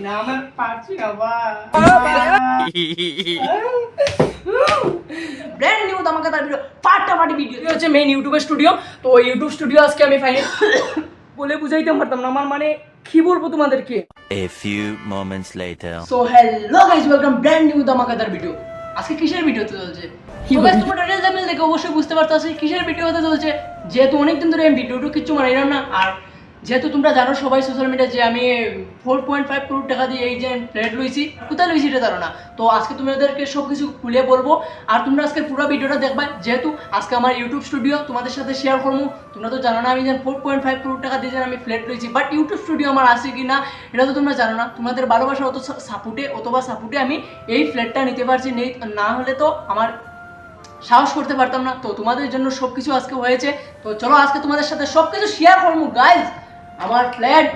না আমার পারছি না ব্র্যান্ড নিউ ধামাকাদার ভিডিও ফাটাফাটি ভিডিও হচ্ছে মেইন ইউটিউবের স্টুডিও। তো ইউটিউব স্টুডিও আজকে আমি ফাইনাল বলে বুঝাইতে পারতাম না, আমার মানে কি বলবো তোমাদেরকে। A few moments later. So hello guys, welcome brand new ধামাকাদার ভিডিও। আজকে কিসের ভিডিও হতে চলছে তো গাইস, তোমরা টাইটেল থাম্বনেল দেখে অবশ্যই বুঝতে পারছো কিসের ভিডিও হতে চলছে। যেহেতু অনেকদিন ধরে আমি ভিডিওটা কিছু বানাইলাম না, আর যেহেতু তোমরা জানো সবাই সোশ্যাল মিডিয়া যে আমি 4.5 কোটি টাকা দিয়ে এই যে ফ্ল্যাট লইছি, কোথায় লইছি এটা জানো না। তো আজকে তোমাদেরকে সব কিছু খুলে বলবো, আর তোমরা আজকে পুরো ভিডিওটা দেখবা। যেহেতু আজকে আমার ইউটিউব স্টুডিও তোমাদের সাথে শেয়ার করবো। তোমরা তো জানো না আমি যে 4.5 কোটি টাকা দিয়ে আমি ফ্ল্যাট লইছি, বাট ইউটিউব স্টুডিও আমার আছে কি না এটা তো তোমরা জানো না। তোমাদের ভালোবাসা সাপোর্টে আমি এই ফ্ল্যাটটা নিতে পারছি, না হলে তো আমার সাহস করতে পারতাম না। তো তোমাদের জন্য সবকিছু আজকে হয়েছে। তো চলো আজকে তোমাদের সাথে সবকিছু শেয়ার করবো গাইজ। আমার ফ্ল্যাট,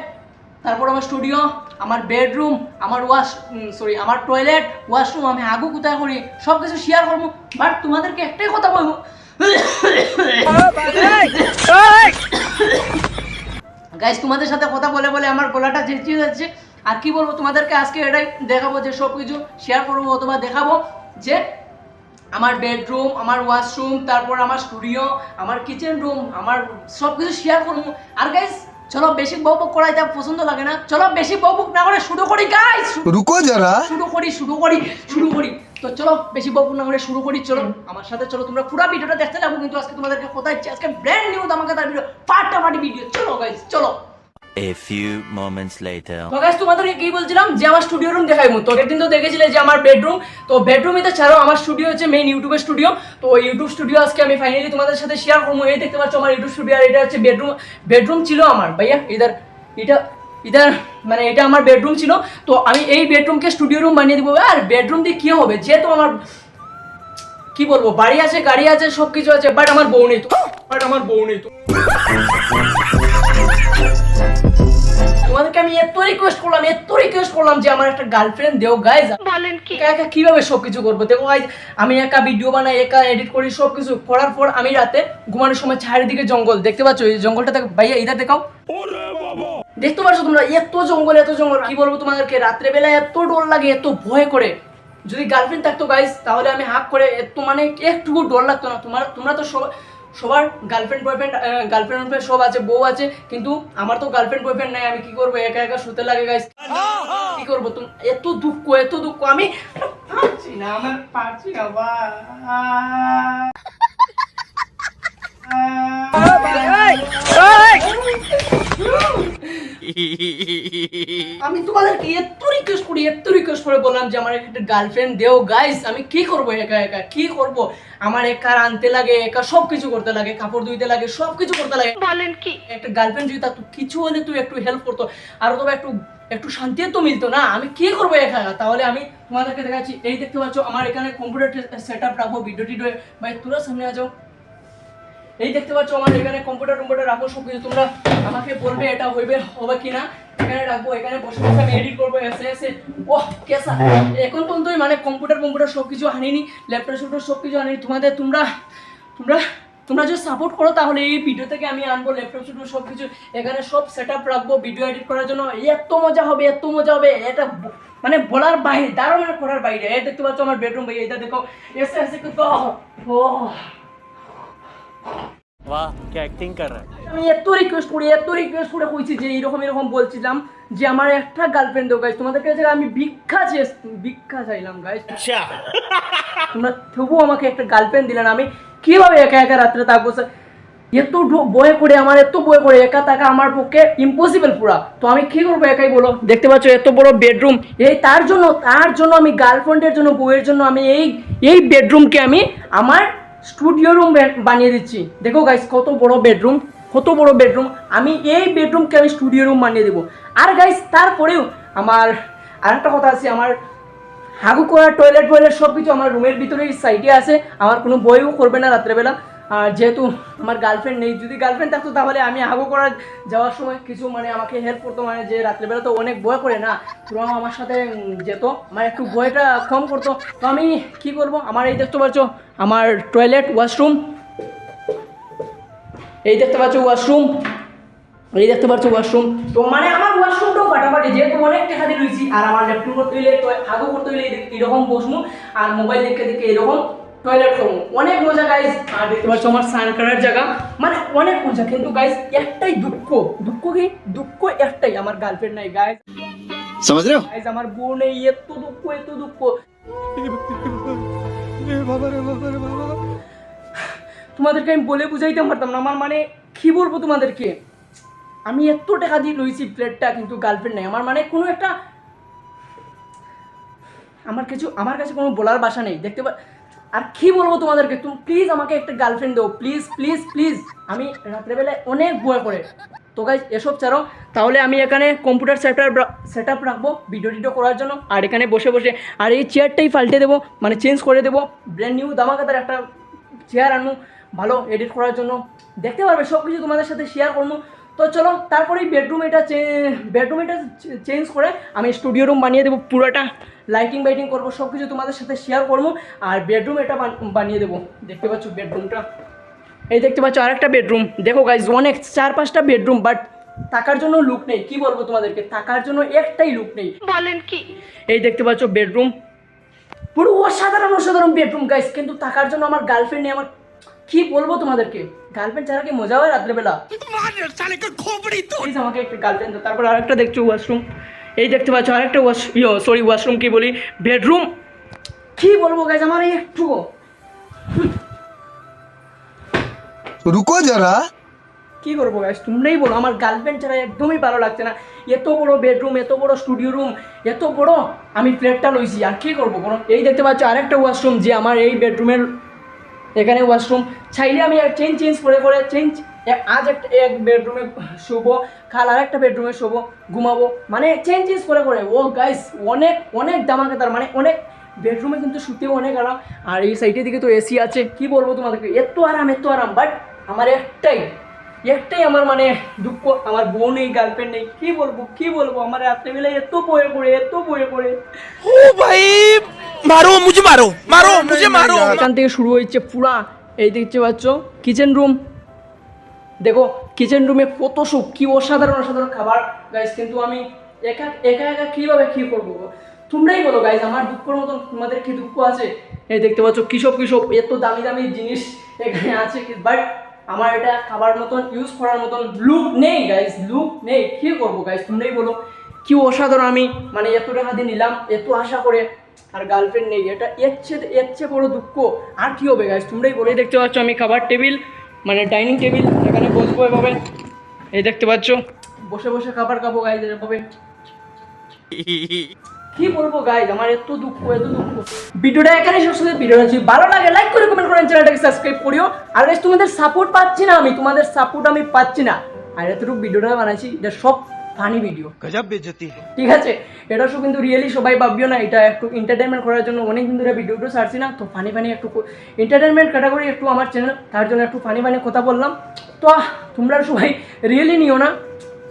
তারপর আমার স্টুডিও, আমার বেডরুম, আমার টয়লেট, ওয়াশরুম, আমি আগু কোথায় করি সব কিছু শেয়ার করবো। বাট তোমাদেরকে একটাই কথা বলবো, গাইজ তোমাদের সাথে কথা বলে বলে আমার গলাটা ঝেঁচিয়ে যাচ্ছে। আর কি বলবো তোমাদেরকে, আজকে এটাই দেখাবো যে সব কিছু শেয়ার করবো, অথবা দেখাবো যে আমার বেডরুম, আমার ওয়াশরুম, তারপর আমার স্টুডিও, আমার কিচেন রুম, আমার সব কিছু শেয়ার করবো। আর গাইজ চলো বেশি বকবক করাইতে পছন্দ লাগে না, চলো বেশি বকবক না করে শুরু করি গাইজ। রুকো যারা, শুরু করি। তো চলো বেশি বকবক না করে শুরু করি। চলো আমার সাথে চলো, তোমরা পুরো ভিডিওটা দেখতে লাগো। কিন্তু আজকে তোমাদেরকে কথা দিচ্ছি, আজকে ব্র্যান্ড নিউ ধামাকাদার ভিডিও, ফাটাফাটি ভিডিও। চলো গাইজ চলো। A few moments later. তো গাইস তোমাদেরকে কি বলছিলাম যে আমার স্টুডিও রুম দেখাইবো। তো একদিন তো দেখেছিলে যে আমার বেডরুম, তো বেডরুমে তো ছাড়াও আমার স্টুডিও হচ্ছে মেইন ইউটিউবের স্টুডিও। তো ইউটিউব স্টুডিও আজকে আমি ফাইনালি তোমাদের সাথে শেয়ার করবো। এই দেখতে পাচ্ছ আমার ইউটিউব স্টুডিও, আর এটা হচ্ছে বেডরুম ছিল আমার ভাইয়া। ইধার মানে এটা আমার বেডরুম ছিল। তো আমি এই বেডরুমকে স্টুডিও রুম বানিয়ে দিব। আর বেডরুম দিয়ে কি হবে, যেহেতু আমার কি বলবো বাড়ি আছে, গাড়ি আছে, সবকিছু আছে, বাট আমার বউ নেই তো। তোমাদেরকে আমি এত রিকোয়েস্ট করলাম যে আমার একটা গার্লফ্রেন্ড দেও গাইজ। বলেন কি একা কিভাবে সবকিছু করবো? দেখো গাইজ, আমি একা ভিডিও বানাই, একা এডিট করি, সবকিছু করার পর আমি রাতে ঘুমানোর সময় চারিদিকে জঙ্গল দেখতে পাচ্ছ। এই জঙ্গলটা দেখো ভাইয়া, ইধর দেখাও, দেখতে পাচ্ছ তোমরা এত জঙ্গল। কি বলবো তোমাদেরকে, রাত্রে বেলা এত ডর লাগে, এত ভয় করে। যদি গার্লফ্রেন্ড থাকতো গাইজ তাহলে আমি হাক করে এত মানে একটুকু ডর লাগতো না। তোমরা তো সবার গার্লফ্রেন্ড সব আছে, বউ আছে, কিন্তু আমার তো গার্লফ্রেন্ড বয়ফ্রেন্ড নাই। আমি কি করবো, একা একা শুতে লাগে গাইস। কি করবো, এত দুঃখ আমি পারছি না, আমি তোমাদেরকে এত রিকোয়েস্ট করে বললাম যে আমার একটা গার্লফ্রেন্ড দেও গাইস। আমি কি করবো, একা কি করবো? আমার একা আনতে লাগে, একা সবকিছু করতে লাগে, কাপড় ধুইতে লাগে, সবকিছু করতে লাগে। বলেন কি একটা গার্লফ্রেন্ড যদি থাকতো, কিছু হলে তুই একটু হেল্প করতো, আর তবে একটু শান্তি তো মিলতো না। আমি কি করবো একা? তাহলে আমি তোমাদেরকে দেখাচ্ছি। এই দেখতে পাচ্ছ আমার এখানে কম্পিউটার সেট আপ রাখবো, ভিডিও ভাই তোরা সামনে আছো। এই দেখতে পাচ্ছ আমার এখানে কম্পিউটার রাখবো, সবকিছু তোমরা আমাকে বলবে এটা হবে কিনা। এখানে রাখবো, এখানে বসে আমি এডিট করবো এসে ওহ কেসা। এখন পর্যন্তই মানে কম্পিউটার সবকিছু আনিনি, ল্যাপটপ সবকিছু আনিনি। তোমরা যদি সাপোর্ট করো তাহলে এই ভিডিও থেকে আমি আনবো ল্যাপটপ সবকিছু, এখানে সব সেট আপ রাখবো ভিডিও এডিট করার জন্য। এত মজা হবে এটা মানে বলার বাইরে, ধারণা করার বাইরে। এই দেখতে পাচ্ছ আমার বেডরুম ভাই, এটা দেখো এসে ও वाह क्या एक्टिंग कर रहा है। আমি এত রিকোয়েস্ট করে কইছি যে এরকম বলছিলাম যে আমার একটা গার্লফ্রেন্ড দাও গাইস। তোমাদের কাছে আমি ভিক্ষা চাইলাম গাইস। আচ্ছা তোমরা তবুও আমাকে একটা গার্লফ্রেন্ড দিলেন। আমি কিভাবে একা রাত্রে থাকবো? এত বয়ে করে একা থাকা আমার পক্ষে ইম্পসিবল পুরা। তো আমি কি করবো একাই বলো? দেখতে পাচ্ছ এত বড় বেডরুম। তার জন্য আমি গার্লফ্রেন্ডের জন্য, বউয়ের জন্য আমি এই বেডরুমকে আমি আমার স্টুডিও রুম বানিয়ে দিচ্ছি। দেখো গাইস কত বড় বেডরুম। আমি এই বেডরুমকে আমি স্টুডিও রুম বানিয়ে দেবো। আর গাইস তারপরেও আমার আরেকটা কথা আছে, আমার হাগু করার টয়লেট সবকিছু আমার রুমের ভিতরেই সাইডে আছে। আমার কোনো বইও করবে না রাত্রেবেলা। আর যেহেতু আমার গার্লফ্রেন্ড নেই, যদি গার্লফ্রেন্ড থাকতো তাহলে আমি হাগু করা যাওয়ার সময় কিছু মানে আমাকে হেল্প করতো। মানে যে রাত্রেবেলা তো অনেক ভয় করে না, পুরো আমার সাথে যেত, আমার একটু ভয়টা কম করতো। তো আমি কি করবো, আমার এই দেখতে পাচ্ছ আমার টয়লেট, ওয়াশরুম, এই দেখতে পাচ্ছ ওয়াশরুম, এই দেখতে পাচ্ছ ওয়াশরুম, তো মানে আমার ওয়াশরুমটাও ফাটাফাটি, যেহেতু অনেক টাকা দিয়ে রয়েছি। আর আমার ল্যাপটপ করতে হইলে হাগু করতে হইলে এরকম বসবো, আর মোবাইল দেখতে দেখতে এরকম টয়লেট করবো, অনেক মজা গাইজ। আর দেখতে পাচ্ছ আমার স্নান করার জায়গা, মানে অনেক মজা। কিন্তু গাইজ একটাই দুঃখ, দুঃখ কি দুঃখ একটাই, আমার গার্লফ্রেন্ড নাই গাইজ, समझ रहे हो? গাইজ আমার বউ নেই, এত দুঃখ এত দুঃখ। তোমাদেরকে আমি বলে বুঝাইতে পারতাম না, আমার মানে কি বলবো তোমাদেরকে, আমি এত টাকা দিয়ে লইছি ফ্ল্যাটটা, কিন্তু গার্লফ্রেন্ড নাই আমার, মানে কোনো একটা আমার কাছে কোনো বলার ভাষা নেই। দেখতে আর কি বলবো তোমাদেরকে, তুমি প্লিজ আমাকে একটা গার্লফ্রেন্ড দাও, প্লিজ প্লিজ প্লিজ। আমি রাত্রেবেলায় অনেক ভয় করে। তো গাইজ এসব ছাড়ো, তাহলে আমি এখানে কম্পিউটার সেট আপ রাখবো ভিডিও টিডিও করার জন্য, আর এখানে বসে বসে আর এই চেয়ারটাই পাল্টে দেবো, মানে চেঞ্জ করে দেবো, ব্র্যান্ড নিউ দামাকাতার একটা চেয়ার আনু ভালো এডিট করার জন্য। দেখতে পারবে সব কিছু তোমাদের সাথে শেয়ার করবো। তো চলো, তারপরে বেডরুম এটা চেঞ্জ করে আমি স্টুডিও রুম বানিয়ে দেবো, পুরোটা লাইটিং বাইটিং করবো, সব কিছু তোমাদের সাথে শেয়ার করবো। আর বেডরুম এটা বানিয়ে দেবো। দেখতে পাচ্ছ বেডরুমটা, এই দেখতে পাচ্ছ আরেকটা বেডরুম। দেখো গাইজ অনেক 4-5টা বেডরুম, বাট থাকার জন্য লুক নেই। কি বলবো তোমাদেরকে, থাকার জন্য একটাই লুক নেই। বলেন কি, এই দেখতে পাচ্ছ বেডরুম, পুরো অসাধারণ বেডরুম গাইজ, কিন্তু থাকার জন্য আমার গার্লফ্রেন্ড নেই। আমার কি বলবো তোমাদেরকে, গার্লফ্রেন্ড ছাড়া কি মজা হয় রাত্রেবেলা? প্লিজ আমাকে একটা গার্লফ্রেন্ড দাও। তারপর আরেকটা দেখছো ওয়াশরুম, এই দেখতে পাচ্ছ আরেকটা ওয়াশরুম কি বলি, বেডরুম। কি বলবো গাইজ, আমার এই একটু रुको जरा। কি করবো গাইজ, তোমরাই বলো, আমার গার্লফ্রেন্ড ছাড়া একদমই ভালো লাগছে না। এত বড় বেডরুম, এত বড় স্টুডিও রুম, এত বড় আমি ফ্ল্যাটটা লইছি, আর কি করবো বলো? এই দেখতে পাচ্ছ আরেকটা ওয়াশরুম, যে আমার এই বেডরুমের এখানে ওয়াশরুম। চাইলে আমি চেঞ্জ করে আজ এক বেডরুমে শোবো, কাল আরেকটা বেডরুমে শোবো, ঘুমাবো, মানে চেঞ্জ করে ও গাইস অনেক দামাকাতার, মানে অনেক বেডরুমে কিন্তু শুতেও অনেক আরাম। আর এই সাইডের দিকে তো এসি আছে, কি বলবো তোমাদেরকে, এত আরাম। বাট আমার একটাই আমার মানে দুঃখ, আমার বউ নেই, গার্লফ্রেন্ড নেই। কি বলবো আমার রাত্রেবেলায় এত বয়ে পড়ে। ओ भाई मारो मुझे मारो এখান থেকে শুরু হয়েছে পুরা, এই দেখতে পাচ্ছ কিচেন রুম। দেখো কিচেন রুমে কত সুখ, কি অসাধারণ খাবার গাইস। কিন্তু আমি একা কীভাবে কী করবো, তোমরাই বলো গাইস, আমার দুঃখের মতন তোমাদের কি দুঃখ আছে? এই দেখতে পাচ্ছ কিসব এত দামি জিনিস এখানে আছে, বাট আমার এটা খাবার মতন ইউজ করার মতন লুক নেই গাইস, লুক নেই। কী করবো গাইস, তোমরাই বলো। কি অসাধারণ, আমি মানে এত টাকা দিয়ে নিলাম এত আশা করে, আর গার্লফ্রেন্ড নেই, এটা এর চেয়ে বড় দুঃখ আর কি হবে গাইস, তোমরাই বলে। দেখতে পাচ্ছ আমি খাবার টেবিল, মানে ডাইনিং টেবিল, এখানে বসবো এভাবে। এই দেখতে পাচ্ছ বসে খাবার খাবো গাইস এভাবে। কি বলবো গাইস, আমার এত দুঃখ। ভিডিওটা এখানে শেষ হচ্ছে। ভিডিওটা যদি ভালো লাগে লাইক করে কমেন্ট করেন, চ্যানেলটাকে সাবস্ক্রাইব করিও। আর গাইস তোমাদের সাপোর্ট পাচ্ছি না, আর এতটুকু ভিডিওটা বানাইছি, এটা সব ফানি ভিডিও, गजब बेइज्जती है। ঠিক আছে? এটা সব কিন্তু রিয়েলি সবাই ভাবিও না, এটা একটু এন্টারটেনমেন্ট করার জন্য অনেক দিন ধরে ভিডিওটা ছাড়ছি না, তো ফানি একটু এন্টারটেনমেন্ট ক্যাটাগরি একটু আমার চ্যানেল, তার জন্য একটু ফানি কথা বললাম। তো তোমরা সবাই রিয়েলি নিও না,